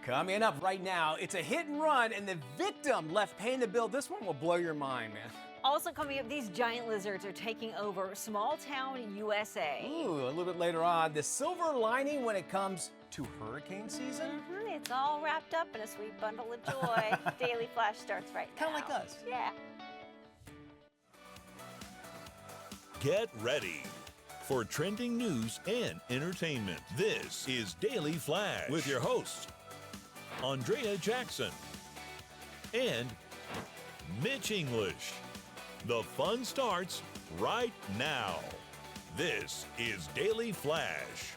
Coming up right now, it's a hit and run, and the victim left paying the bill. This one will blow your mind, man. Also coming up, these giant lizards are taking over small town USA. Ooh, a little bit later on, the silver lining when it comes to hurricane season. It's all wrapped up in a sweet bundle of joy. Daily Flash starts right now. Kind of like us. Yeah. Get ready for trending news and entertainment. This is Daily Flash with your hosts, Andrea Jackson and Mitch English. The fun starts right now. This is Daily Flash.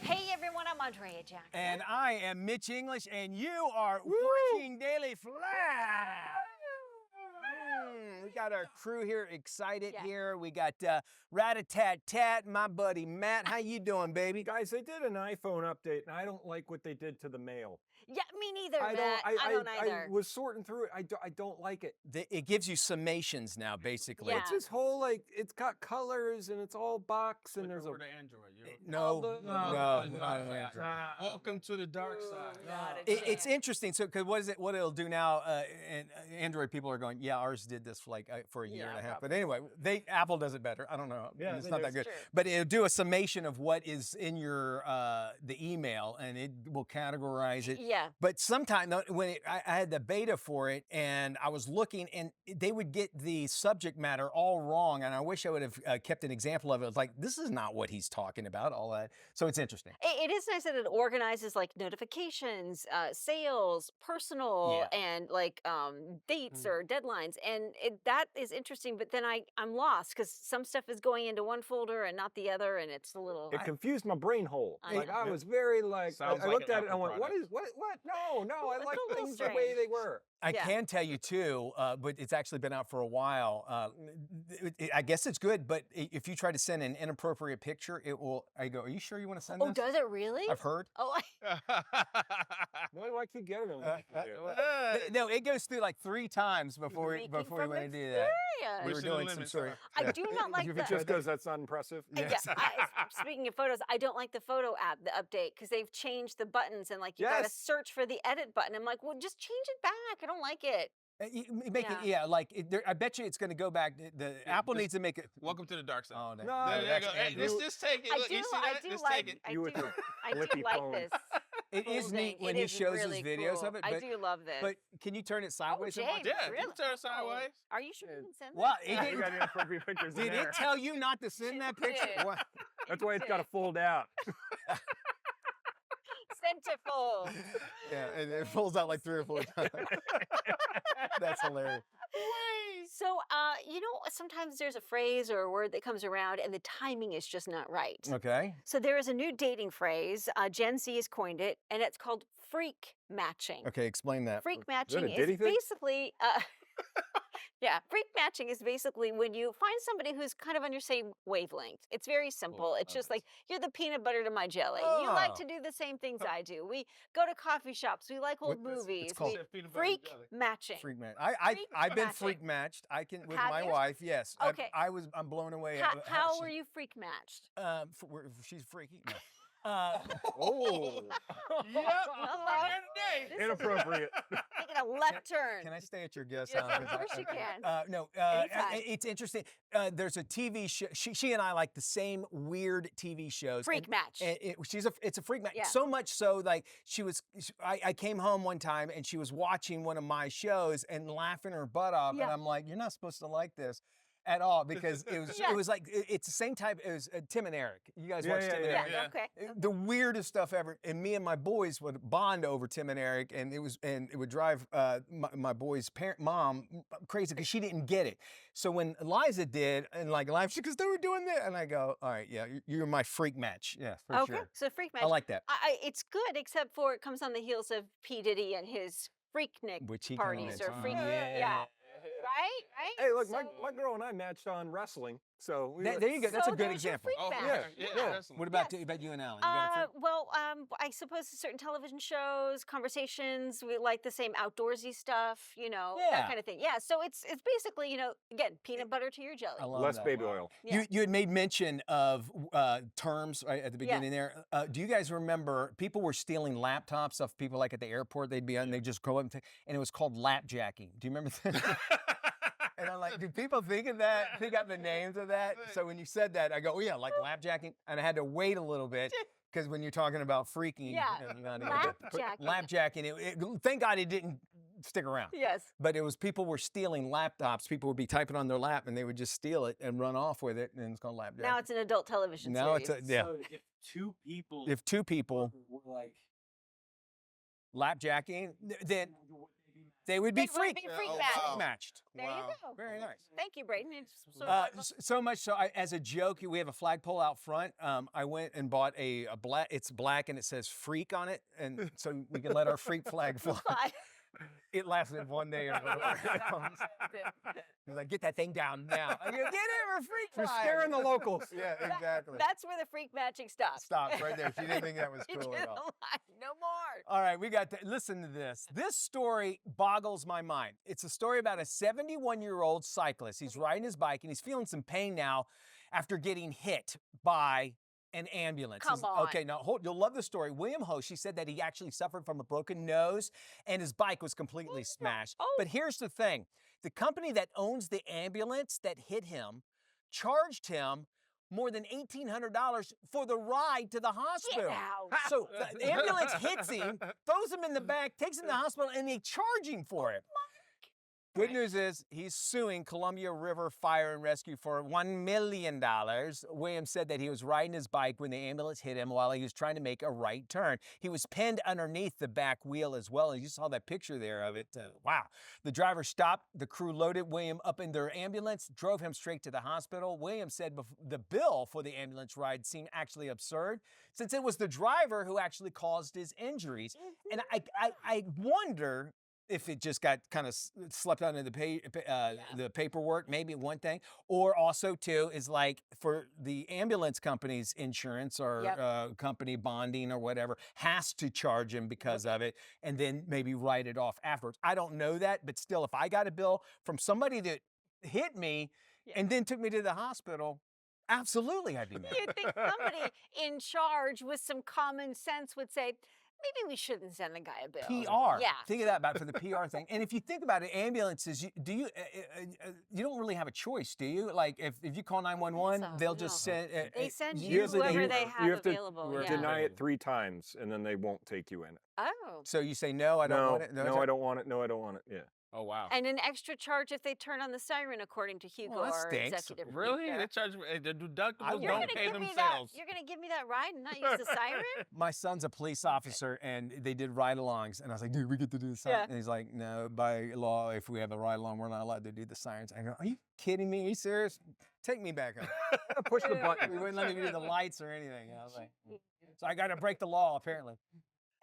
Hey everyone, I'm Andrea Jackson. And I am Mitch English, and you are watching Daily Flash. We got our crew here excited here. We got Rat-a-tat-tat, my buddy Matt. How you doing, baby? Guys, they did an iPhone update, and I don't like what they did to the mail. Yeah, me neither, Matt. I don't either. I was sorting through it. I don't like it. It gives you summations now, basically. Yeah. It's this whole, like, it's got colors, and it's all box, and there's a... to Android. No, not Android. Welcome to the dark side. God, It's interesting. So, because what it'll do now, and Android people are going, yeah, ours did this for a year and a half. But anyway, Apple does it better. I don't know. Yeah, it's not that good. true. But it'll do a summation of what is in your the email, and it will categorize it. Yeah. But sometimes when I had the beta for it, and I was looking, and they would get the subject matter all wrong, and I wish I would have kept an example of it. It's like, this is not what he's talking about. All that. So it's interesting. It is nice that it organizes like notifications, sales, personal, and like dates or deadlines, and that is interesting. But then I'm lost because some stuff is going into one folder and not the other, and it's a little. It confused my brain hole. I was very like, Sounds I like looked an at it and I Apple went, product. what? No, I It's like a little things the way strange. they were. I Yeah. can tell you too, but it's actually been out for a while. I guess it's good, but if you try to send an inappropriate picture, it will. I go, are you sure you want to send Oh, this? does it really? I've heard. Oh, Why do I keep getting them? No, it goes through like 3 times before Making we from went to do that. experience. We were Pushing the doing some limits, sort of. huh? I do not like If the. it just goes, that's not impressive. Yes. Speaking of photos, I don't like the photo app, the update, because they've changed the buttons and like you gotta Yes. search for the edit button. I'm like, well, just change it back. I don't like it. Make it, I bet you it's going to go back. The Apple just- needs to make it. Welcome to the dark side. Oh, no. No, There you that's go. Hey, Andrew. just take it. I Look, do, you see I that? do Just like, take it. I You with do, your I do flippy like phone. this. It is whole neat thing. when It he is shows really his videos cool. of it. I But, do love this. but can you turn it sideways? and watch James, it? Yeah, you really? can turn it sideways. Are you sure you can send that? Well, it You didn't. got inappropriate pictures in Did there. it tell you not to send that picture? did. What? That's why it's got to fold out. Centerfold. Yeah, and it folds out like 3 or 4 times. That's hilarious. So, sometimes there's a phrase or a word that comes around and the timing is just not right. Okay. So there is a new dating phrase. Gen Z has coined it, and it's called freak matching. Okay, explain that. Freak that a matching Diddy is thing? basically, freak matching is basically when you find somebody who's kind of on your same wavelength. It's very simple. It's just like, you're the peanut butter to my jelly. You like Oh. to do the same things I do. We go to coffee shops. We like old What- it's movies. called- Freak matching. Freak match. Freak I've been matching. freak matched. I can with Have my you? wife. Yes. Okay. I'm blown away. How, at how she- were you freak matched? She's freaky. No. Oh, Yep. Today. inappropriate. Taking a left turn. Can I stay at your guest Yes, house? of course you can. No, Anytime. it's interesting. There's a TV show. She and I like the same weird TV shows. Freak and- match. and it's a freak match. Yeah. So much so, like I came home one time and she was watching one of my shows and laughing her butt off, Yeah. and I'm like, you're not supposed to like this at all because it was Yeah. it was like it's the same type as Tim and Eric. You guys Yeah, watch yeah, Tim and yeah. Eric? Yeah, Yeah. okay. The weirdest stuff ever, and me and my boys would bond over Tim and Eric, and it would drive my boy's mom crazy because she didn't get it. So when Eliza did, and like live, she goes, "They were doing that," and I go, "All right, yeah, you're my freak match, yeah, for Okay, sure." so freak match. I like that. It's good, except for it comes on the heels of P. Diddy and his Freaknik Which he parties or comments freak. on. Yeah. Right? Hey, look, So- my girl and I matched on wrestling. So we There were- there you go. That's a So good there's your example. freak Oh, match. yeah, Yeah. definitely. What about Yes. about you and Alan? You got a freak? Well, I suppose certain television shows, conversations, we like the same outdoorsy stuff, Yeah. that kind of thing. Yeah, so it's basically, again, peanut butter to your jelly. I love less that. baby oil. Yeah. You had made mention of terms right at the beginning there. Do you guys remember people were stealing laptops of people like at the airport? They'd be on, they just go up and it was called lapjacking. Do you remember that? And I'm like, do people think of that? Think of the names of that? So when you said that, I go, oh yeah, like lapjacking, and I had to wait a little bit because when you're talking about freaking, Yeah. you gotta get the- Lapjacking. lapjacking. Thank God it didn't stick around. Yes. But it was people were stealing laptops. People would be typing on their lap and they would just steal it and run off with it, and it's called lapjacking. Now it's an adult television Now series. it's yeah. So if two people If two people were like, lapjacking, then they would be They would be freak freak Oh, matched. wow. matched. There you go. Very nice. Thank you, Brayden. It's So much so, as a joke, we have a flagpole out front. I went and bought a black. It's black and it says "freak" on it, and so we can let our freak flag fly. It lasted one day or whatever. He's like, "Get that thing down now." I go, "Get it, we're freak You're flag." scaring the locals. Yeah, exactly. That's where the freak matching stops. Stops right there. She didn't think that was You cool at didn't all. lie. No more. All right, we got to listen to this. This story boggles my mind. It's a story about a 71-year-old cyclist. He's riding his bike and he's feeling some pain now after getting hit by an ambulance. Come on. Okay, now you'll love the story. William Hoshi said that he actually suffered from a broken nose and his bike was completely smashed. Oh. But here's the thing. The company that owns the ambulance that hit him charged him more than $1,800 for the ride to the Get hospital. out. So the ambulance hits him, throws him in the back, takes him to the hospital, and they charge him for it. Good news is he's suing Columbia River Fire and Rescue for $1 million. Williams said that he was riding his bike when the ambulance hit him while he was trying to make a right turn. He was pinned underneath the back wheel as well. And you saw that picture there of it. Wow. The driver stopped. The crew loaded William up in their ambulance, drove him straight to the hospital. Williams said the bill for the ambulance ride seemed actually absurd since it was the driver who actually caused his injuries. And I wonder if it just got kind of slept under the paperwork, maybe one thing, or also too is like for the ambulance company's insurance or company bonding or whatever has to charge him because of it, and then maybe write it off afterwards. I don't know that, but still, if I got a bill from somebody that hit me and then took me to the hospital, absolutely I'd be mad. You'd think somebody in charge with some common sense would say, maybe we shouldn't send the guy a bill. PR. Yeah. Think of that about for the PR thing. And if you think about it, ambulances, you don't really have a choice, do you? Like if you call 911, so, they'll just no. send. They send you usually whoever you- they you have to available. Yeah. deny it 3 times, and then they won't take you in it. Oh. So you say no, I don't want it. No, I don't want it. No, I don't want it. Yeah. Oh, wow. And an extra charge if they turn on the siren, according to Hugo, Well, that our stinks. executive Really? producer. They charge the deductibles You're don't gonna pay give me that. themselves. You're gonna give me that ride and not use the siren? My son's a police officer, and they did ride-alongs, and I was like, "Dude, we get to do the siren." Yeah. And he's like, "No, by law, if we have a ride-along, we're not allowed to do the sirens." I go, "Are you kidding me? Are you serious? Take me back home." Push the We button. wouldn't let me do the lights or anything. I was like, so I got to break the law apparently.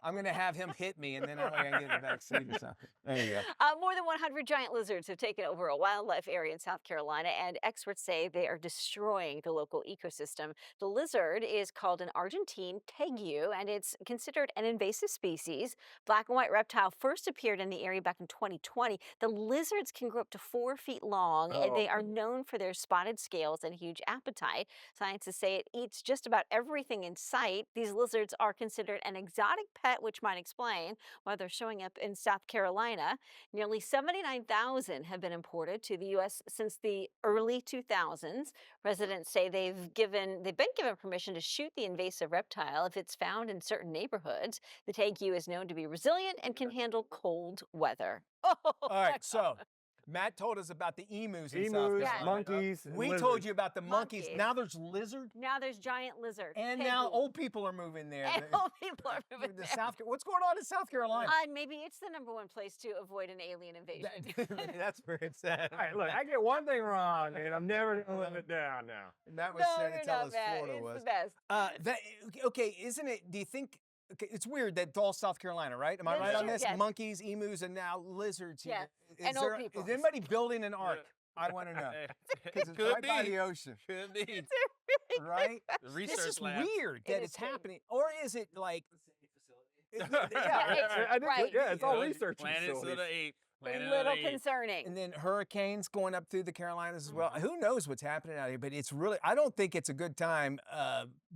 I'm gonna have him hit me, and then I can get in the back seat or something. There you go. More than 100 giant lizards have taken over a wildlife area in South Carolina, and experts say they are destroying the local ecosystem. The lizard is called an Argentine tegu, and it's considered an invasive species. Black and white reptile first appeared in the area back in 2020. The lizards can grow up to 4 feet long, and they are known for their spotted scales and huge appetite. Scientists say it eats just about everything in sight. These lizards are considered an exotic pet, which might explain why they're showing up in South Carolina. Nearly 79,000 have been imported to the U.S. since the early 2000s. Residents say they've been given permission to shoot the invasive reptile if it's found in certain neighborhoods. The tegu is known to be resilient and can handle cold weather. All right, so Matt told us about the emus in South Emus, Carolina. monkeys. and We told lizards. you about the monkeys. Monkeys. Now there's lizard, Now there's giant lizard. and tegu. now old people are moving there. And old people are moving The there. What's going on in South Carolina? Maybe it's the #1 place to avoid an alien invasion. That's where it's at. All right, look, I get one thing wrong, and I'm never gonna live it down now. And that was No, said you're to tell not us bad. Florida It's was. the best. Okay, isn't it? Do you think? Okay, it's weird that it's all South Carolina, right? Am I right on Lizards, this? yes. Monkeys, emus, and now lizards. Yeah, Is and old people. Is anybody building an ark? I want to know because it's Could right by be. the ocean, Could be. It's a really right? The This research is labs. weird It that is it's strange. happening, or is it like? Yeah, it's- I think right. yeah, it's all Yeah. research Planets of facilities. the Apes. A Planet of little the Apes. concerning. And then hurricanes going up through the Carolinas as well. Mm-hmm. Who knows what's happening out here? But it's really, I don't think it's a good time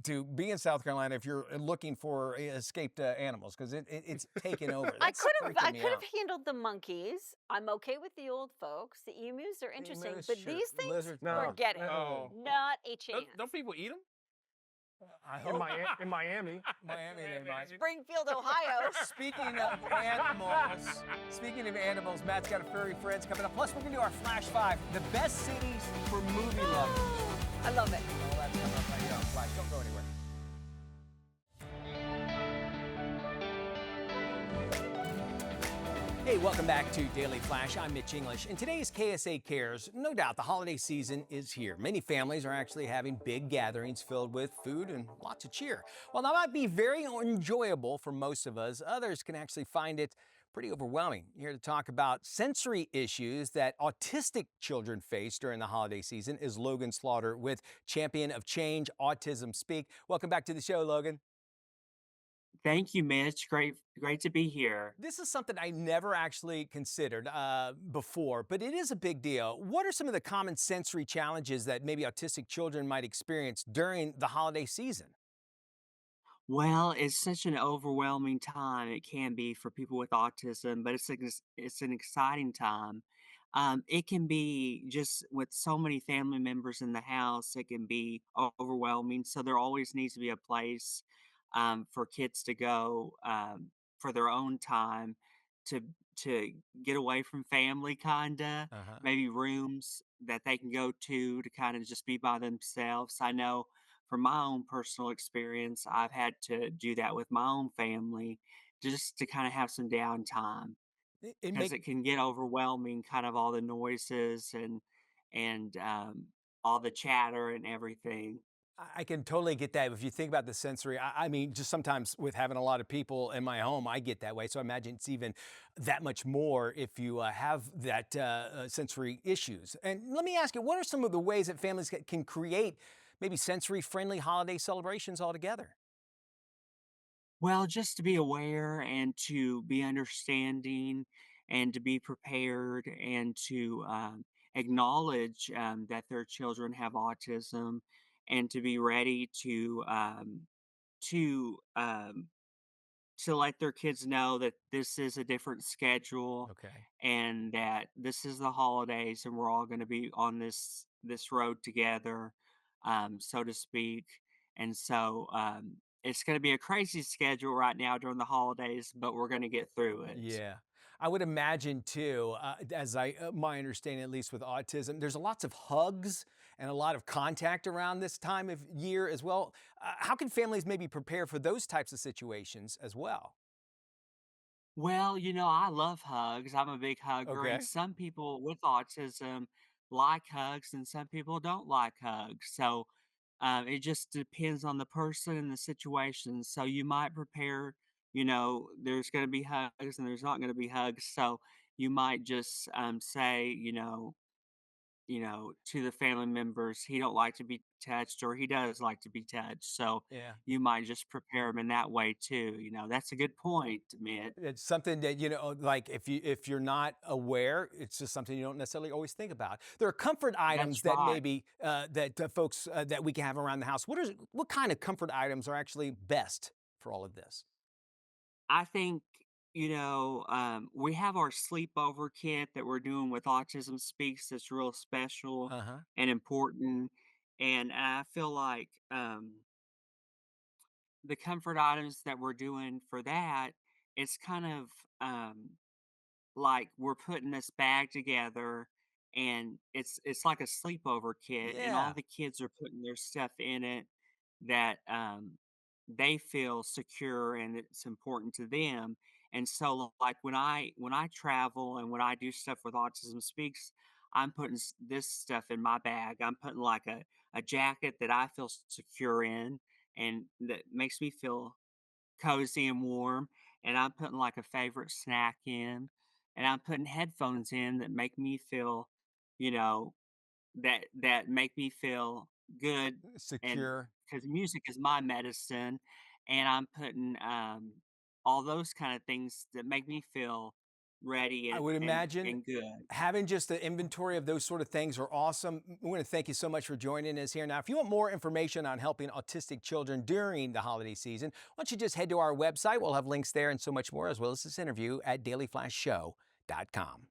to be in South Carolina if you're looking for escaped animals because it's taken over. I That's could have freaking me I could out. have handled the monkeys. I'm okay with the old folks. The emus are interesting, Emus, but sure. these things, Lizards, No. forget it. Oh. Not a chance. Don't people eat them? I In, hope in Miami. Miami they might. Springfield, Ohio. Speaking of animals, Matt's got a furry friends coming up. Plus, we're gonna do our Flash 5, the best cities for movie lovers. I love it. All that's coming up right here on Flash. Don't go anywhere. Hey, welcome back to Daily Flash. I'm Mitch English. In today's KSA Cares, no doubt the holiday season is here. Many families are actually having big gatherings filled with food and lots of cheer. While that might be very enjoyable for most of us, others can actually find it pretty overwhelming. Here to talk about sensory issues that autistic children face during the holiday season is Logan Slaughter with Champion of Change Autism Speak. Welcome back to the show, Logan. Thank you, Mitch. Great to be here. This is something I never actually considered before, but it is a big deal. What are some of the common sensory challenges that maybe autistic children might experience during the holiday season? Well, it's such an overwhelming time. It can be for people with autism, but it's an exciting time. It can be just with so many family members in the house, it can be overwhelming. So there always needs to be a place for kids to go for their own time to to get away from family, kinda. Uh-huh. Maybe rooms that they can go to kind of just be by themselves. I know from my own personal experience, I've had to do that with my own family just to kind of have some downtime It because make it can get overwhelming, kind of all the noises and all the chatter and everything. I can totally get that. If you think about the sensory, I mean, just sometimes with having a lot of people in my home, I get that way. So I imagine it's even that much more if you have that sensory issues. And let me ask you, what are some of the ways that families can create maybe sensory-friendly holiday celebrations altogether? Well, just to be aware and to be understanding and to be prepared and to acknowledge that their children have autism and to be ready to to let their kids know that this is a different schedule Okay. and that this is the holidays and we're all going to be on this road together, so to speak. And so it's going to be a crazy schedule right now during the holidays, but we're going to get through it. Yeah. I would imagine too, as my understanding, at least with autism, there's lots of hugs and a lot of contact around this time of year as well. How can families maybe prepare for those types of situations as well? Well, I love hugs. I'm a big hugger, Okay. and some people with autism like hugs, and some people don't like hugs. So it just depends on the person and the situation. So you might prepare, there's going to be hugs and there's not going to be hugs. So you might just say, to the family members, he don't like to be touched or he does like to be touched. So Yeah. you might just prepare him in that way too. That's a good point, Mitt. It's something that, like if you're not aware, it's just something you don't necessarily always think about. There are comfort items That's that right. maybe that folks that we can have around the house. What kind of comfort items are actually best for all of this? I think, we have our sleepover kit that we're doing with Autism Speaks that's real special Uh-huh. and important. And I feel like the comfort items that we're doing for that, it's kind of like we're putting this bag together and it's like a sleepover kit and all Yeah. the kids are putting their stuff in it that they feel secure and it's important to them. And so like when I travel and when I do stuff with Autism Speaks, I'm putting this stuff in my bag. I'm putting like a jacket that I feel secure in and that makes me feel cozy and warm. And I'm putting like a favorite snack in, and I'm putting headphones in that make me feel, you know, that make me feel good, and Secure. because music is my medicine, and I'm putting all those kind of things that make me feel ready I and would and, imagine and good. having just the inventory of those sort of things are awesome. We want to thank you so much for joining us here. Now, if you want more information on helping autistic children during the holiday season, why don't you just head to our website? We'll have links there and so much more, as well as this interview at dailyflashshow.com.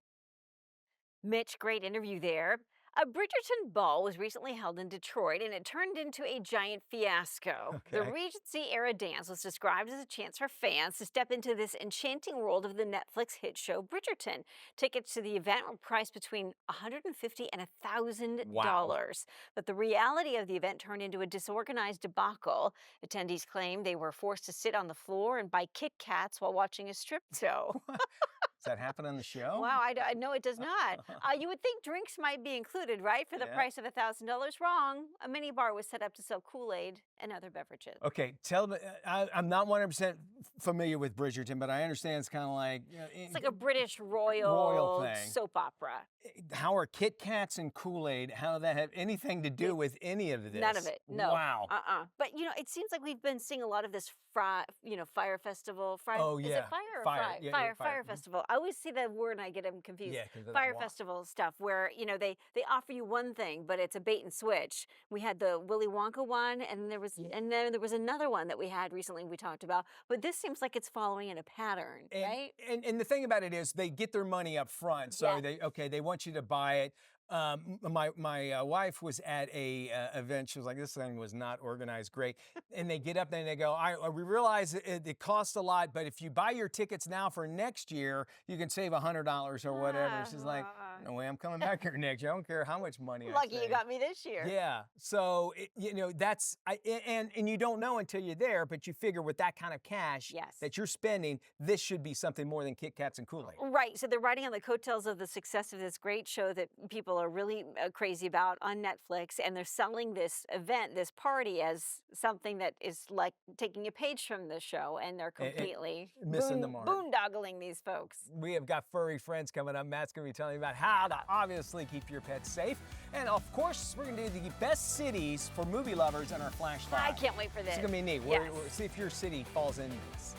Mitch, great interview there. A Bridgerton ball was recently held in Detroit and it turned into a giant fiasco. The Okay. Regency era dance was described as a chance for fans to step into this enchanting world of the Netflix hit show Bridgerton. Tickets to the event were priced between $150 and $1,000. Wow. But the reality of the event turned into a disorganized debacle. Attendees claimed they were forced to sit on the floor and buy Kit Kats while watching a strip show. Does that happen on the show? Wow, I know it does not. You would think drinks might be included, right? For the Yeah. price of $1,000. Wrong. A mini bar was set up to sell Kool-Aid and other beverages. Okay, tell me. I'm not 100% familiar with Bridgerton, but I understand it's kind of like It's like a British royal thing. soap opera. How are Kit Kats and Kool-Aid? How does that have anything to do with any of this? None of it. No. Wow. But it seems like we've been seeing a lot of this Fire Festival. Oh, Is yeah. it Fire or Fire. Fry? Yeah, Fire Fire. Mhm. Festival. I always see that word and I get them confused. Yeah, 'cause of that Fire wa- Festival stuff where, they offer you one thing, but it's a bait and switch. We had the Willy Wonka one, and then there was another one that we had recently we talked about. But this seems like it's following in a pattern, And, right? and the thing about it is they get their money up front, so Yes. they want you to buy it. My wife was at a event. She was like, "This thing was not organized great." And they get up there and they go, "We realize it costs a lot, but if you buy your tickets now for next year, you can save $100 or whatever." She's like, "No way, I'm coming back here next year. I don't care how much money I Lucky you save." got me this year. Yeah. So, and you don't know until you're there, but you figure with that kind of cash Yes. that you're spending, this should be something more than Kit Kats and Kool-Aid. Right. So they're riding on the coattails of the success of this great show that people are really crazy about on Netflix. And they're selling this event, this party, as something that is like taking a page from the show. And they're completely missing the mark. boondoggling these folks. We have got furry friends coming up. Matt's going to be telling you about how to obviously keep your pets safe. And of course, we're going to do the best cities for movie lovers in our Flash Five. I can't wait for this. It's going to be neat. Yes. We'll see if your city falls into this.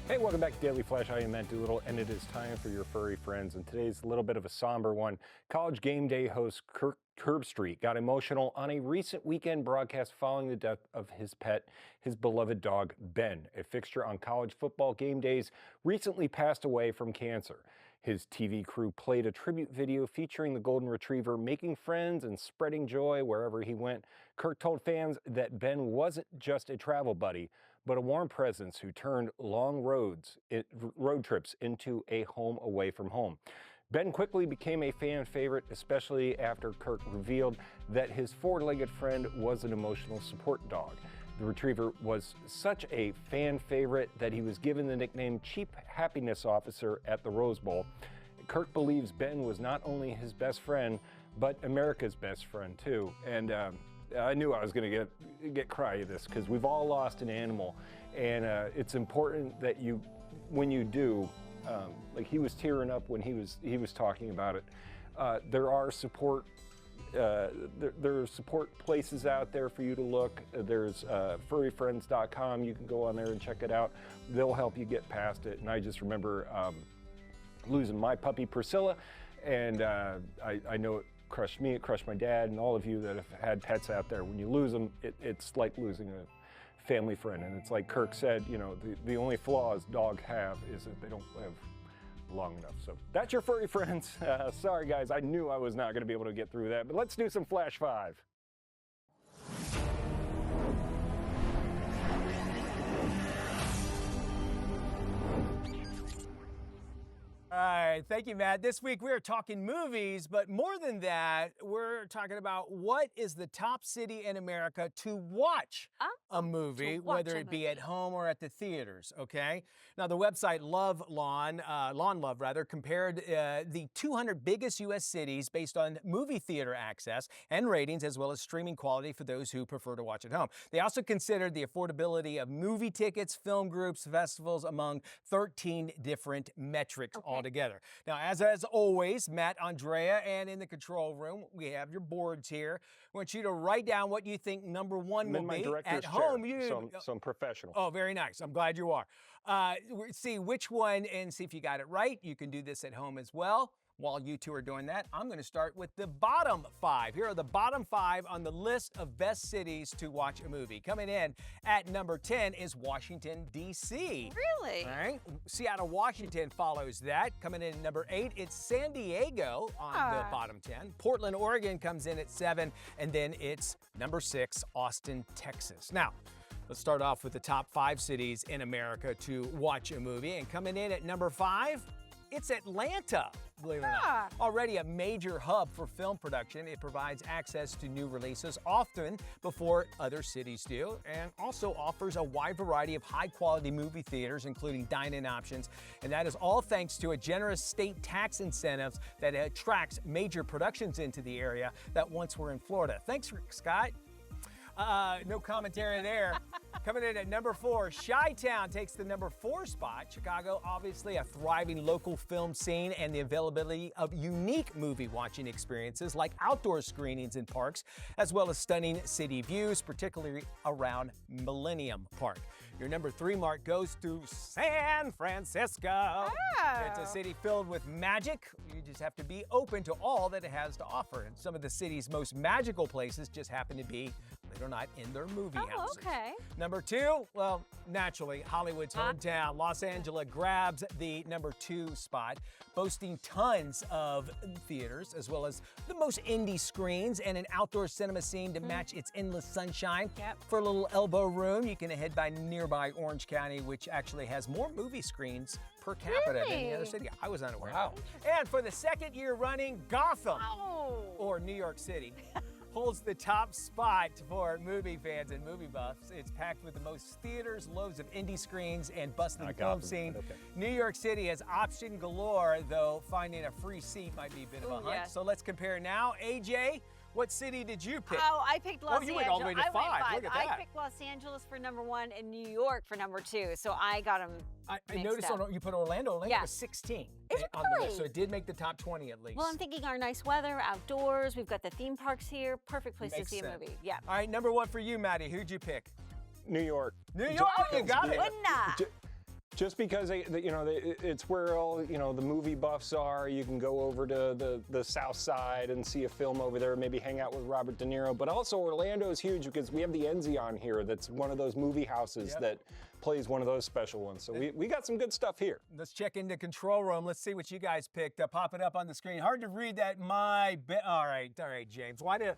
Hey, welcome back to Daily Flash. I am Matt Doolittle, and it is time for your furry friends. And today's a little bit of a somber one. College game day host Kirk Herbstreit got emotional on a recent weekend broadcast following the death of his pet, his beloved dog, Ben. A fixture on college football game days, recently passed away from cancer. His TV crew played a tribute video featuring the golden retriever making friends and spreading joy wherever he went. Kirk told fans that Ben wasn't just a travel buddy, but a warm presence who turned long road trips into a home away from home. Ben quickly became a fan favorite, especially after Kirk revealed that his four-legged friend was an emotional support dog. The retriever was such a fan favorite that he was given the nickname Cheap Happiness Officer at the Rose Bowl. Kirk believes Ben was not only his best friend, but America's best friend too. And I knew I was going to get cry of this because we've all lost an animal, and it's important that when you do, like he was tearing up when he was talking about it. There are support. There are support places out there for you to look. There's furryfriends.com. You can go on there and check it out. They'll help you get past it. And I just remember losing my puppy Priscilla, and I know it crushed me, it crushed my dad, and all of you that have had pets out there. When you lose them, it's like losing a family friend. And it's like Kirk said, the only flaws dogs have is that they don't live long enough. So that's your furry friends. Sorry guys, I knew I was not going to be able to get through that, but let's do some Flash 5. All right, thank you, Matt. This week we're talking movies, but more than that, we're talking about what is the top city in America to watch a movie, watch whether a it be at movie. home or at the theaters, okay? Now, the website Love Lawn, Lawn Love rather, compared the 200 biggest U.S. cities based on movie theater access and ratings, as well as streaming quality for those who prefer to watch at home. They also considered the affordability of movie tickets, film groups, festivals, among 13 different metrics altogether. Now, as always, Matt, Andrea, and in the control room, we have your boards here. I want you to write down what you think number one I'm will in my be. director's At home, chair, so I'm professional. Oh, very nice. I'm glad you are. See which one and see if you got it right. You can do this at home as well. While you two are doing that, I'm going to start with the bottom 5. Here are the bottom 5 on the list of best cities to watch a movie. Coming in at number 10 is Washington, D.C. Really? All right. Seattle, Washington follows that. Coming in at number 8, it's San Diego on the bottom 10. Portland, Oregon comes in at 7. And then it's number 6, Austin, Texas. Now, let's start off with the top 5 cities in America to watch a movie. And coming in at number 5, it's Atlanta, believe it or not. Already a major hub for film production, it provides access to new releases often before other cities do, and also offers a wide variety of high-quality movie theaters, including dine-in options. And that is all thanks to a generous state tax incentives that attracts major productions into the area that once were in Florida. Thanks, Rick Scott. No commentary there. Coming in at number 4, Chi-Town takes the number 4 spot. Chicago, obviously a thriving local film scene and the availability of unique movie watching experiences like outdoor screenings in parks, as well as stunning city views, particularly around Millennium Park. Your number 3 mark goes to San Francisco. It's a city filled with magic. You just have to be open to all that it has to offer. And some of the city's most magical places just happen to be, believe it or not, in their movie houses. Okay. Number 2, well, naturally, Hollywood's hometown. Los Angeles grabs the number 2 spot, boasting tons of theaters, as well as the most indie screens and an outdoor cinema scene to match its endless sunshine. For a little elbow room, you can head by nearby Orange County, which actually has more movie screens per capita than any other city. I was unaware. Wow. And for the second year running, Gotham, or New York City, holds the top spot for movie fans and movie buffs. It's packed with the most theaters, loads of indie screens, and bustling film scene. New York City has option galore, though finding a free seat might be a bit of a hunt. Yeah. So let's compare now. AJ, what city did you pick? Oh, I picked Los Angeles. You went all the way to 5. Look at that. I picked Los Angeles for number 1 and New York for number 2. So I got them. I noticed you put Orlando. Orlando was 16 Is it on the really? list, so it did make the top 20 at least. Well, I'm thinking our nice weather, outdoors. We've got the theme parks here. Perfect place Makes to see sense. a movie. Yeah. All right, number 1 for you, Maddie. Who'd you pick? New York. New York, you got it. Just because it's where all the movie buffs are. You can go over to the South Side and see a film over there, maybe hang out with Robert De Niro. But also Orlando is huge because we have the Enzion here. That's one of those movie houses that plays one of those special ones. So we got some good stuff here. Let's check into control room. Let's see what you guys picked. Pop it up on the screen. Hard to read that. All right, James. Why did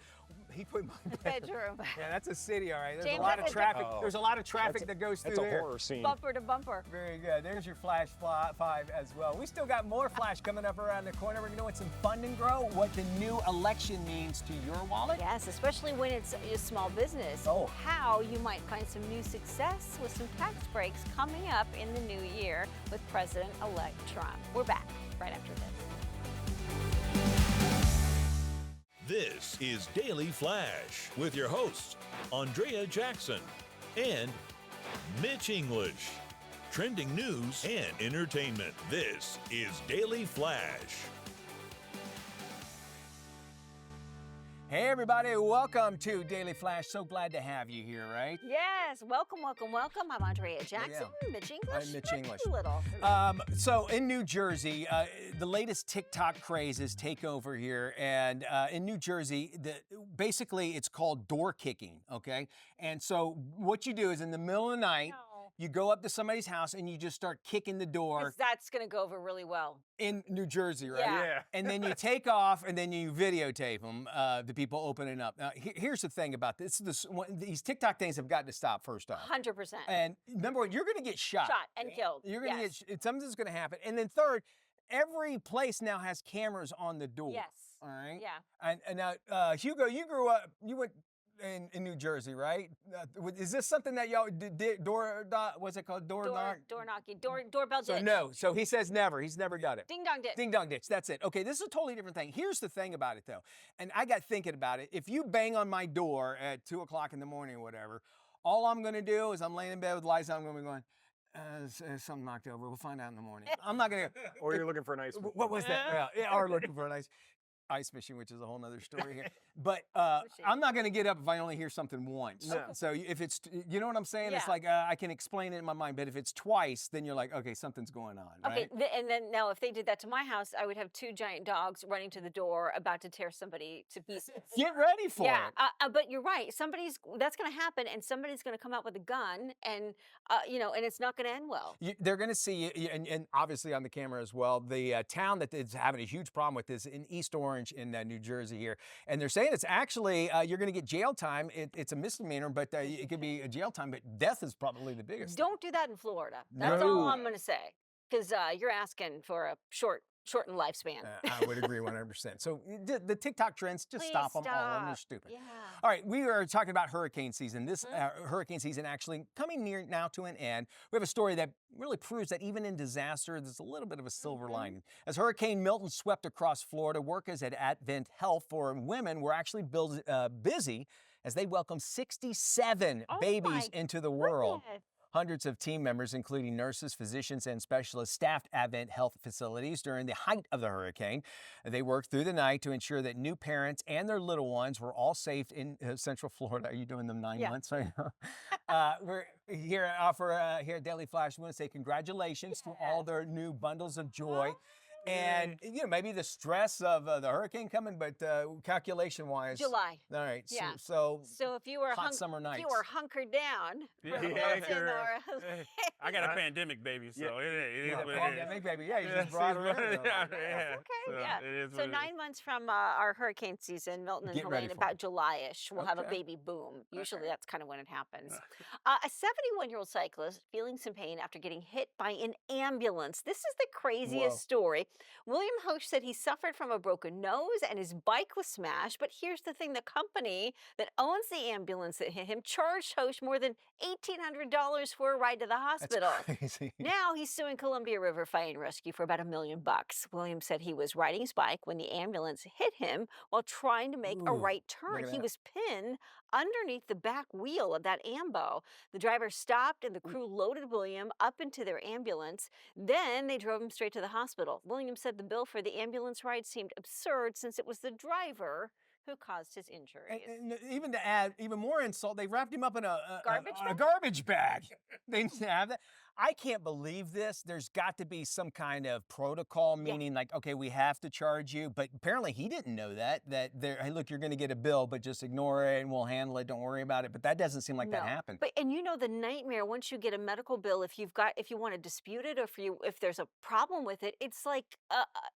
he put my bedroom? Yeah, that's a city. All right. There's James a lot of has a traffic. There's a lot of traffic that goes through That's a there. horror scene. Bumper to bumper. Very good. There's your Flash 5 as well. We still got more Flash coming up around the corner. We're going to know what's in Fund and Grow, what the new election means to your wallet. Yes, especially when it's a small business. How you might find some new success with some tax breaks coming up in the new year with President-elect Trump. We're back right after this. This is Daily Flash with your hosts, Andrea Jackson and Mitch English. Trending news and entertainment. This is Daily Flash. Hey, everybody. Welcome to Daily Flash. So glad to have you here, right? Yes, welcome, welcome, welcome. I'm Andrea Jackson, Mitch English. I'm Mitch English. Little. So in New Jersey, the latest TikTok craze is take over here. And in New Jersey, basically it's called door kicking, okay? And so what you do is in the middle of the night, you go up to somebody's house and you just start kicking the door. That's going to go over really well. In New Jersey, right? Yeah. And then you take off and then you videotape them, the people opening up. Now, here's the thing about this. These TikTok things have got to stop first off. 100%. And number 1, you're going to get shot. Shot and killed. You're going to get, something's going to happen. And then third, every place now has cameras on the door. Yes. All right. Yeah. And now, Hugo, you grew up. You went in New Jersey, right? Is this something that y'all did? What's it called? Door knocking. Doorbell So ditch. no. So he says never. He's never done it. Ding dong ditch. Ding dong ditch. That's it. Okay, this is a totally different thing. Here's the thing about it though, and I got thinking about it. If you bang on my door at 2 o'clock in the morning or whatever, all I'm gonna do is I'm laying in bed with lights on. I'm gonna be going. Something knocked over. We'll find out in the morning. I'm not gonna. Or you're looking for an ice machine. What was that? Yeah, or looking for an ice machine, which is a whole nother story here. But I'm not going to get up if I only hear something once. No. So if it's, you know what I'm saying? It's Yeah. like I can explain it in my mind. But if it's twice, then you're like, okay, something's going on, Okay, right? and then now if they did that to my house, I would have 2 giant dogs running to the door about to tear somebody to pieces. Get ready for Yeah, it. but you're right. That's going to happen, and somebody's going to come out with a gun, and and it's not going to end well. They're going to see you, and obviously on the camera as well. The town that is having a huge problem with this in East Orange in New Jersey here, and they're saying it's actually you're going to get jail time. It's a misdemeanor, but it could be a jail time. But death is probably the biggest. Don't do that in Florida. That's all I'm going to say, because you're asking for a shortened lifespan. I would agree 100%. So the TikTok trends, just Please stop them all. Of them. They're stop. stupid. Yeah. All right, we are talking about hurricane season. This hurricane season actually coming near now to an end. We have a story that really proves that even in disaster, there's a little bit of a silver lining. As Hurricane Milton swept across Florida, workers at Advent Health for Women were actually busy as they welcomed 67 babies into the world. Goodness. Hundreds of team members, including nurses, physicians, and specialists, staffed Advent Health facilities during the height of the hurricane. They worked through the night to ensure that new parents and their little ones were all safe in Central Florida. Are you doing them 9 months right now? We're here here at Daily Flash. We want to say congratulations to all their new bundles of joy. And maybe the stress of the hurricane coming, but calculation-wise, July. All right, Yeah. so if you were hot summer nights. if you were hunkered down, Yeah, for yeah, Milton girl. or- I got a pandemic baby, so it is what it is. Pandemic, baby. Yeah, you Yeah, just brought her in. yeah, though. yeah. Okay, So yeah. it is So what it is. 9 months from our hurricane season, Milton and Get ready Helene, for about July-ish, we'll have a Okay. baby boom. Usually that's kind of when it happens. A 71-year-old cyclist feeling some pain after getting hit by an ambulance. This is the craziest Whoa. story. William Hoche said he suffered from a broken nose and his bike was smashed. But here's the thing, the company that owns the ambulance that hit him charged Hoche more than $1,800 for a ride to the hospital. That's crazy. Now he's suing Columbia River Fire and Rescue for about $1 million. Williams said he was riding his bike when the ambulance hit him while trying to make a Ooh, right look turn. at He that. was pinned underneath the back wheel of that ambo. The driver stopped and the crew loaded William up into their ambulance. Then they drove him straight to the hospital. Williams said the bill for the ambulance ride seemed absurd since it was the driver who caused his injuries. And even to add even more insult, they wrapped him up in a Garbage a bag? garbage bag. They didn't have that. I can't believe this. There's got to be some kind of protocol, meaning like, okay, we have to charge you. But apparently he didn't know that. Hey, look, you're going to get a bill, but just ignore it and we'll handle it. Don't worry about it. But that doesn't seem like that happened. But the nightmare once you get a medical bill, if you want to dispute it or if there's a problem with it, it's like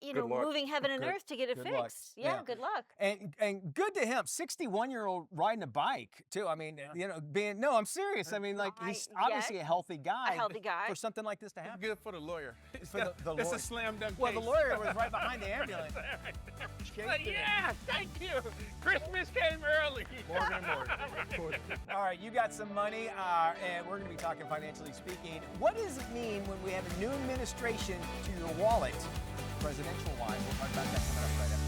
Good luck. moving heaven and Good- earth to get it good luck. fixed. Yeah, good luck. And good to him. 61-year-old riding a bike too. I mean, I'm serious. I mean, like he's obviously a healthy guy. A healthy guy. For something like this to It's happen. good for the lawyer. For the It's lawyer. a slam dunk Well, the case. lawyer was right behind the ambulance. But yeah, thank you. Christmas came early. Morgan and Morgan. All right, you got some money, and we're going to be talking financially speaking. What does it mean when we have a new administration to your wallet, presidential-wise? We'll talk about that coming up right after this.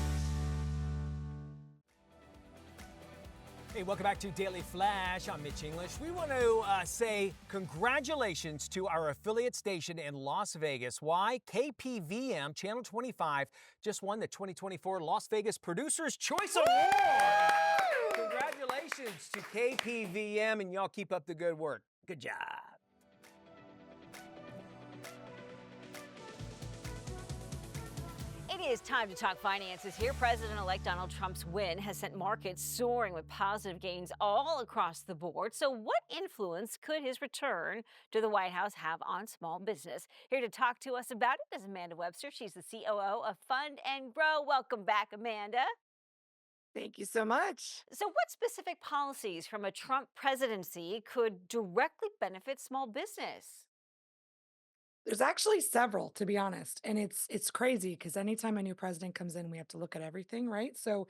Hey, welcome back to Daily Flash. I'm Mitch English. We want to say congratulations to our affiliate station in Las Vegas. Why? KPVM Channel 25 just won the 2024 Las Vegas Producers Choice Award. Congratulations to KPVM, and y'all keep up the good work. Good job. It is time to talk finances here. President-elect Donald Trump's win has sent markets soaring with positive gains all across the board. So what influence could his return to the White House have on small business? Here to talk to us about it is Amanda Webster. She's the COO of Fund and Grow. Welcome back, Amanda. Thank you so much. So what specific policies from a Trump presidency could directly benefit small business? There's actually several, to be honest, and it's crazy because anytime a new president comes in, we have to look at everything, right? So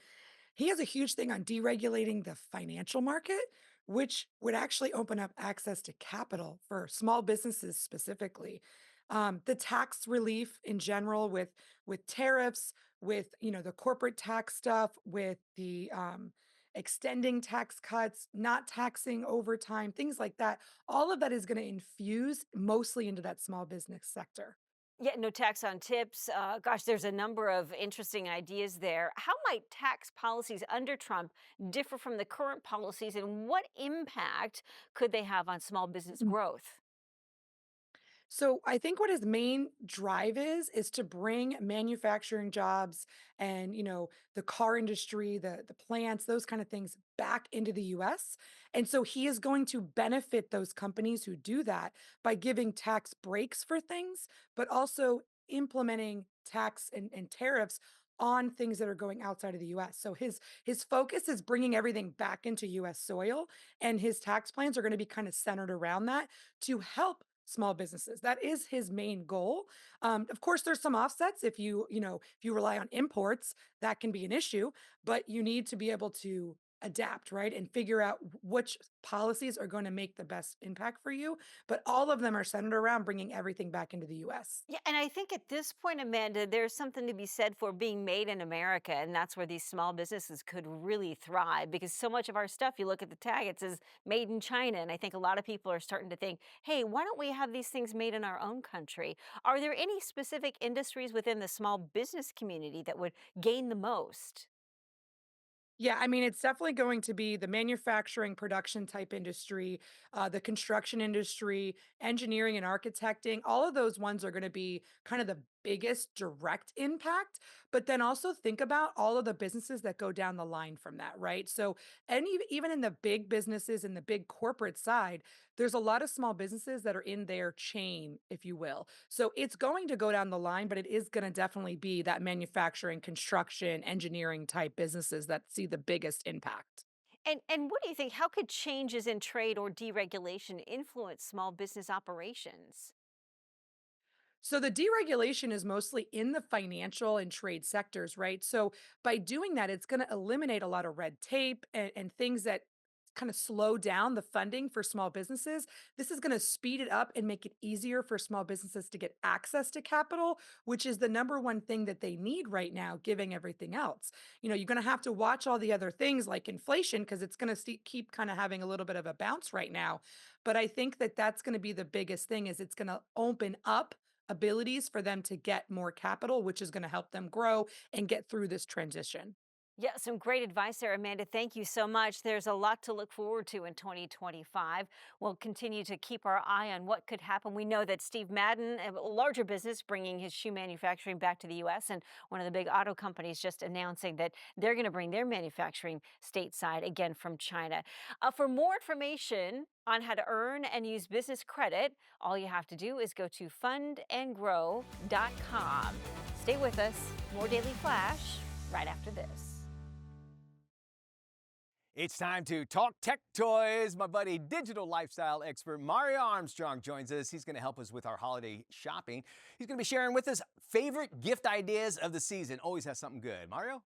he has a huge thing on deregulating the financial market, which would actually open up access to capital for small businesses specifically. The tax relief in general, with tariffs, with the corporate tax stuff, with the extending tax cuts, not taxing overtime, things like that. All of that is going to infuse mostly into that small business sector. Yeah, no tax on tips. Gosh, there's a number of interesting ideas there. How might tax policies under Trump differ from the current policies, and what impact could they have on small business growth? So I think what his main drive is to bring manufacturing jobs and the car industry, the plants, those kind of things back into the US. And so he is going to benefit those companies who do that by giving tax breaks for things, but also implementing tax and tariffs on things that are going outside of the US. So his focus is bringing everything back into US soil, and his tax plans are going to be kind of centered around that to help small businesses. That is his main goal. Of course, there's some offsets. If you rely on imports, that can be an issue, but you need to be able to adapt, right? And figure out which policies are going to make the best impact for you. But all of them are centered around bringing everything back into the US. Yeah, and I think at this point, Amanda, there's something to be said for being made in America, and that's where these small businesses could really thrive because so much of our stuff, you look at the tag, it says made in China, and I think a lot of people are starting to think, hey, why don't we have these things made in our own country? Are there any specific industries within the small business community that would gain the most? Yeah, I mean, it's definitely going to be the manufacturing production type industry, the construction industry, engineering and architecting. All of those ones are going to be kind of the biggest direct impact. But then also think about all of the businesses that go down the line from that, right? So, even in the big businesses and the big corporate side, there's a lot of small businesses that are in their chain, if you will. So it's going to go down the line, but it is going to definitely be that manufacturing, construction, engineering type businesses that see the biggest impact. And what do you think? How could changes in trade or deregulation influence small business operations? So the deregulation is mostly in the financial and trade sectors, right? So by doing that, it's going to eliminate a lot of red tape and things that kind of slow down the funding for small businesses. This is going to speed it up and make it easier for small businesses to get access to capital, which is the number one thing that they need right now, giving everything else. You're going to have to watch all the other things like inflation because it's going to keep kind of having a little bit of a bounce right now. But I think that that's going to be the biggest thing is it's going to open up abilities for them to get more capital, which is going to help them grow and get through this transition. Yeah, some great advice there, Amanda. Thank you so much. There's a lot to look forward to in 2025. We'll continue to keep our eye on what could happen. We know that Steve Madden, a larger business, bringing his shoe manufacturing back to the U.S., and one of the big auto companies just announcing that they're going to bring their manufacturing stateside again from China. For more information on how to earn and use business credit, all you have to do is go to fundandgrow.com. Stay with us. More Daily Flash right after this. It's time to talk tech toys. My buddy, digital lifestyle expert Mario Armstrong joins us. He's going to help us with our holiday shopping. He's going to be sharing with us favorite gift ideas of the season. Always has something good. Mario?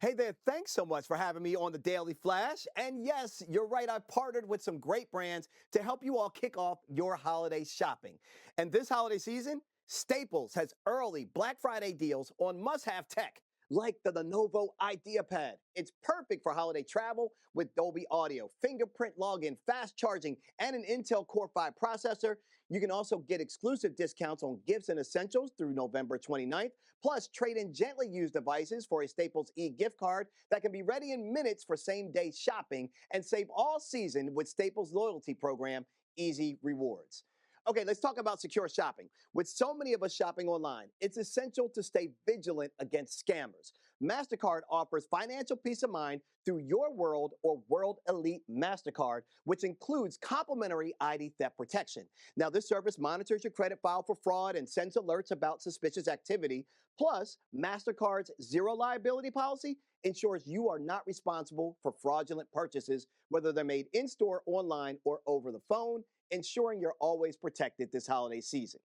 Hey there, thanks so much for having me on the Daily Flash. And yes, you're right, I've partnered with some great brands to help you all kick off your holiday shopping. And this holiday season, Staples has early Black Friday deals on must-have tech, like the Lenovo IdeaPad. It's perfect for holiday travel with Dolby Audio, fingerprint login, fast charging, and an Intel Core 5 processor. You can also get exclusive discounts on gifts and essentials through November 29th, plus trade in gently used devices for a Staples e-gift card that can be ready in minutes for same-day shopping, and save all season with Staples loyalty program, Easy Rewards. Okay, let's talk about secure shopping. With so many of us shopping online, it's essential to stay vigilant against scammers. MasterCard offers financial peace of mind through Your World or World Elite MasterCard, which includes complimentary ID theft protection. Now, this service monitors your credit file for fraud and sends alerts about suspicious activity. Plus, MasterCard's zero liability policy ensures you are not responsible for fraudulent purchases, whether they're made in-store, online, or over the phone. ensuring you're always protected this holiday season.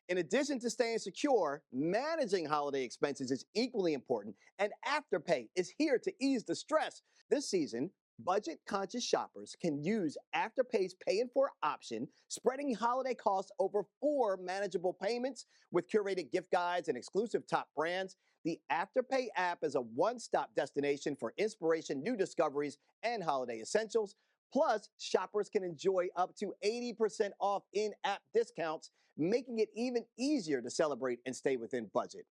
In addition to staying secure, managing holiday expenses is equally important, and Afterpay is here to ease the stress. This season, budget-conscious shoppers can use Afterpay's Pay in 4 option, spreading holiday costs over 4 manageable payments with curated gift guides and exclusive top brands. The Afterpay app is a one-stop destination for inspiration, new discoveries, and holiday essentials. Plus, shoppers can enjoy up to 80% off in-app discounts, making it even easier to celebrate and stay within budget.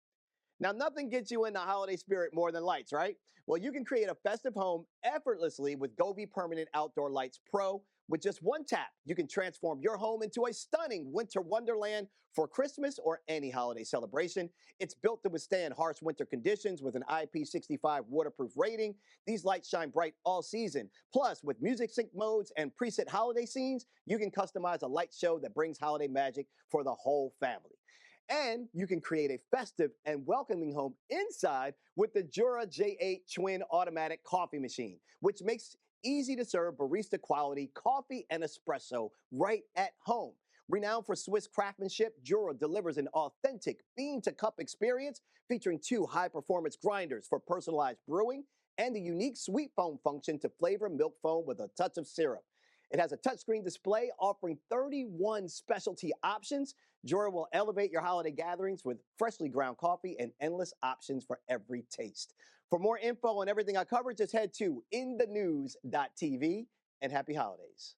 Now, nothing gets you in the holiday spirit more than lights, right? Well, you can create a festive home effortlessly with Gobi Permanent Outdoor Lights Pro. With just one tap, you can transform your home into a stunning winter wonderland for Christmas or any holiday celebration. It's built to withstand harsh winter conditions with an IP65 waterproof rating. These lights shine bright all season. Plus, with music sync modes and preset holiday scenes, you can customize a light show that brings holiday magic for the whole family. And you can create a festive and welcoming home inside with the Jura J8 Twin Automatic Coffee Machine, which makes easy to serve barista quality coffee and espresso right at home. Renowned for Swiss craftsmanship, Jura delivers an authentic bean-to-cup experience featuring 2 high-performance grinders for personalized brewing and a unique sweet foam function to flavor milk foam with a touch of syrup. It has a touchscreen display offering 31 specialty options. Jura will elevate your holiday gatherings with freshly ground coffee and endless options for every taste. For more info on everything I covered, just head to inthenews.tv, and happy holidays.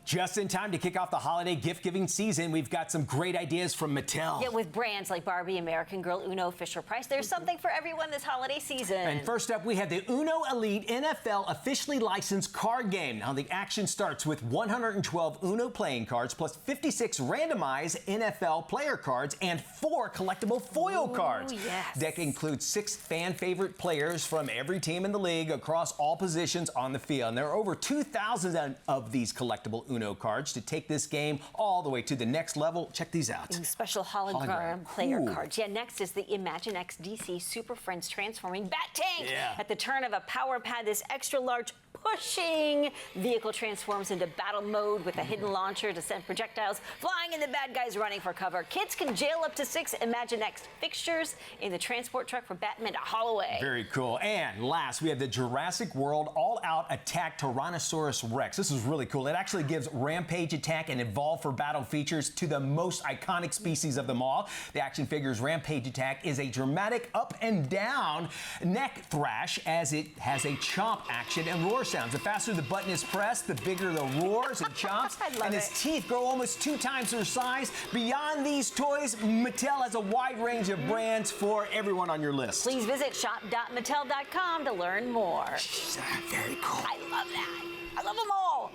Just in time to kick off the holiday gift-giving season, we've got some great ideas from Mattel. Yeah, with brands like Barbie, American Girl, Uno, Fisher-Price, there's something for everyone this holiday season. And first up, we have the Uno Elite NFL officially licensed card game. Now, the action starts with 112 Uno playing cards plus 56 randomized NFL player cards and 4 collectible foil cards. Yes. Deck includes 6 fan-favorite players from every team in the league across all positions on the field. And there are over 2,000 of these collectible Uno cards to take this game all the way to the next level. Check these out. Special hologram player cards. Yeah, next is the Imaginext DC Super Friends Transforming Bat Tank. Yeah. At the turn of a power pad, this extra large pushing vehicle transforms into battle mode with a hidden launcher to send projectiles flying and the bad guys running for cover. Kids can jail up to 6 Imaginext fixtures in the transport truck for Batman to haul away. Very cool. And last, we have the Jurassic World All-Out Attack Tyrannosaurus Rex. This is really cool. It actually gives Rampage Attack and Evolve for Battle features to the most iconic species of them all. The action figure's Rampage Attack is a dramatic up and down neck thrash as it has a chomp action and roar sounds. The faster the button is pressed, the bigger the roars and chomps. And his teeth grow almost 2 times their size. Beyond these toys, Mattel has a wide range of brands for everyone on your list. Please visit shop.mattel.com to learn more. Very cool. I love that. I love them all.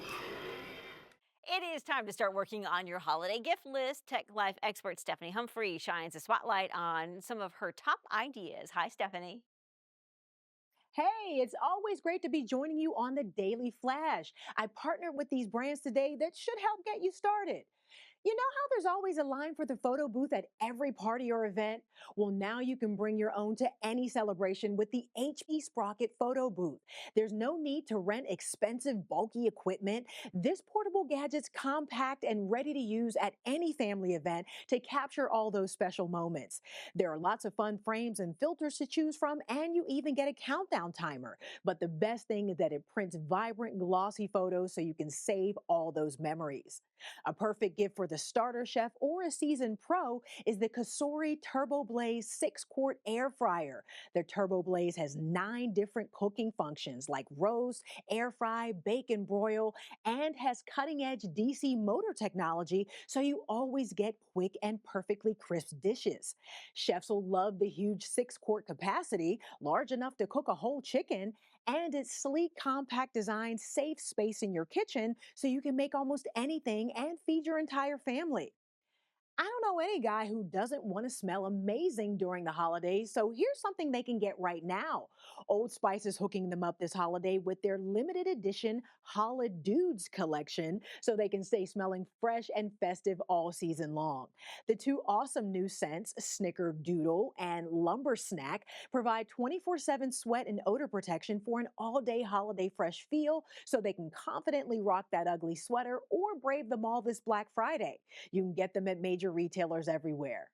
It is time to start working on your holiday gift list. Tech Life expert Stephanie Humphrey shines a spotlight on some of her top ideas. Hi, Stephanie. Hey, it's always great to be joining you on the Daily Flash. I partnered with these brands today that should help get you started. You know how there's always a line for the photo booth at every party or event? Well, now you can bring your own to any celebration with the HP Sprocket photo booth. There's no need to rent expensive, bulky equipment. This portable gadget's compact and ready to use at any family event to capture all those special moments. There are lots of fun frames and filters to choose from, and you even get a countdown timer. But the best thing is that it prints vibrant, glossy photos so you can save all those memories. A perfect gift for the starter chef or a seasoned pro is the Cosori Turbo Blaze 6-quart air fryer. The Turbo Blaze has 9 different cooking functions like roast, air fry, bake and broil, and has cutting-edge DC motor technology so you always get quick and perfectly crisp dishes. Chefs will love the huge 6-quart capacity, large enough to cook a whole chicken, and its sleek, compact design saves space in your kitchen so you can make almost anything and feed your entire family. I don't know any guy who doesn't want to smell amazing during the holidays, so here's something they can get right now. Old Spice is hooking them up this holiday with their limited edition Holla Dudes collection so they can stay smelling fresh and festive all season long. The two awesome new scents, Snickerdoodle and Lumber Snack, provide 24/7 sweat and odor protection for an all-day holiday fresh feel so they can confidently rock that ugly sweater or brave the mall this Black Friday. You can get them at major retailers everywhere.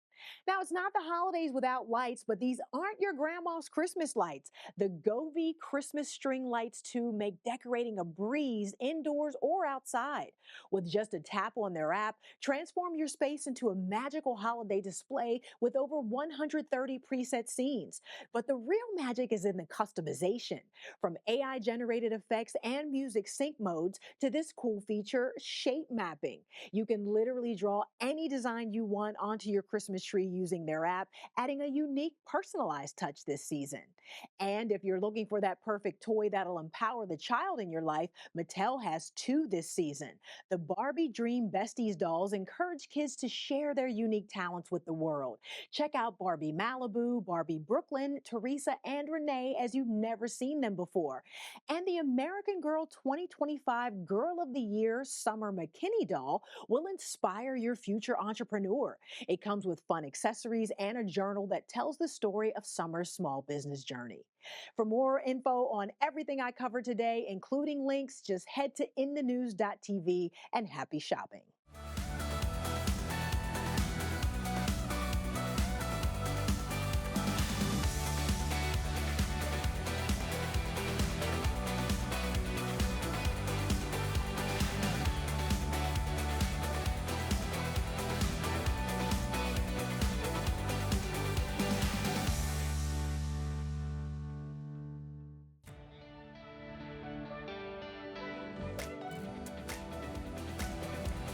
Now, it's not the holidays without lights, but these aren't your grandma's Christmas lights. The Govee Christmas String Lights 2 make decorating a breeze indoors or outside. With just a tap on their app, transform your space into a magical holiday display with over 130 preset scenes. But the real magic is in the customization. From AI-generated effects and music sync modes to this cool feature, shape mapping. You can literally draw any design you want onto your Christmas tree using their app, adding a unique personalized touch this season. And if you're looking for that perfect toy that'll empower the child in your life, Mattel has two this season. The Barbie Dream Besties dolls encourage kids to share their unique talents with the world. Check out Barbie Malibu, Barbie Brooklyn, Teresa, and Renee as you've never seen them before. And the American Girl 2025 Girl of the Year Summer McKinney doll will inspire your future entrepreneur. It comes with fun accessories and a journal that tells the story of Summer's small business journey. For more info on everything I covered today, including links, just head to inthenews.tv and happy shopping.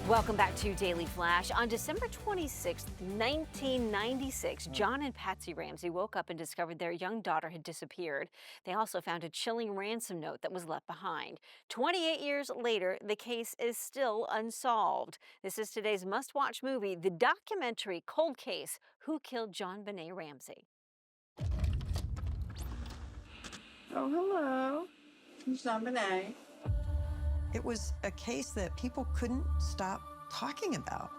Welcome back to Daily Flash. On December 26, 1996, John and Patsy Ramsey woke up and discovered their young daughter had disappeared. They also found a chilling ransom note that was left behind. 28 years later, the case is still unsolved. This is today's must-watch movie, the documentary Cold Case: Who Killed JonBenét Ramsey? Oh, hello. I'm JonBenét. It was a case that people couldn't stop talking about.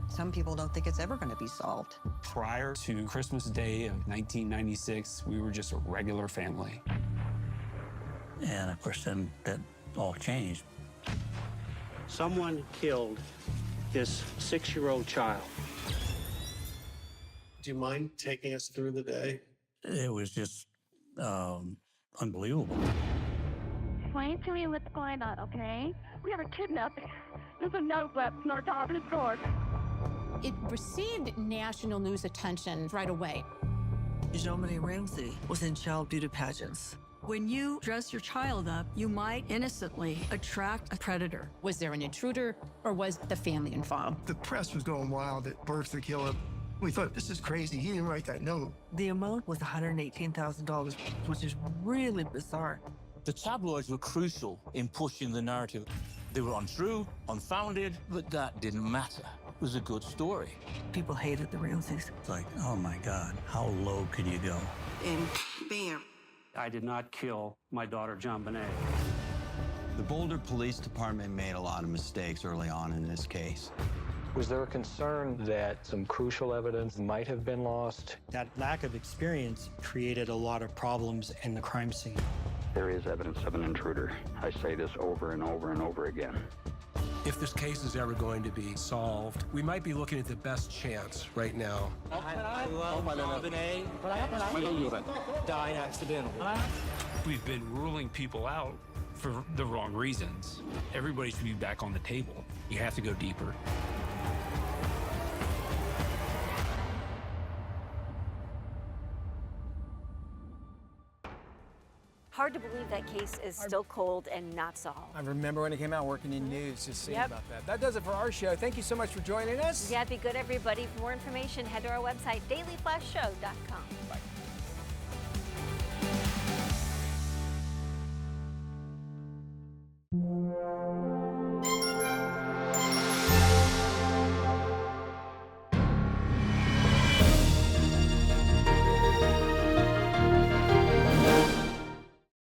Some people don't think it's ever going to be solved. Prior to Christmas Day of 1996, we were just a regular family. And of course, then that all changed. Someone killed this 6-year-old child. Do you mind taking us through the day? It was just unbelievable. Explain to me what's going on, okay? We have a kidnapping. There's a note left in our daughter's drawer. It received national news attention right away. JonBenét Ramsey was in child beauty pageants. When you dress your child up, you might innocently attract a predator. Was there an intruder, or was the family involved? The press was going wild that Birth's the killer. We thought, this is crazy. He didn't write that note. The amount was $118,000, which is really bizarre. The tabloids were crucial in pushing the narrative. They were untrue, unfounded, but that didn't matter. It was a good story. People hated the Ramseys. It's like, oh my God, how low can you go? And bam. I did not kill my daughter, JonBenét. The Boulder Police Department made a lot of mistakes early on in this case. Was there a concern that some crucial evidence might have been lost? That lack of experience created a lot of problems in the crime scene. There is evidence of an intruder. I say this over and over and over again. If this case is ever going to be solved, we might be looking at the best chance right now. Died accidentally. We've been ruling people out for the wrong reasons. Everybody should be back on the table. You have to go deeper. Hard to believe that case is still cold and not solved. I remember when it came out working in news, just seeing Yep. about that. That does it for our show. Thank you so much for joining us. Yeah, be good, everybody. For more information, head to our website, dailyflashshow.com. Bye.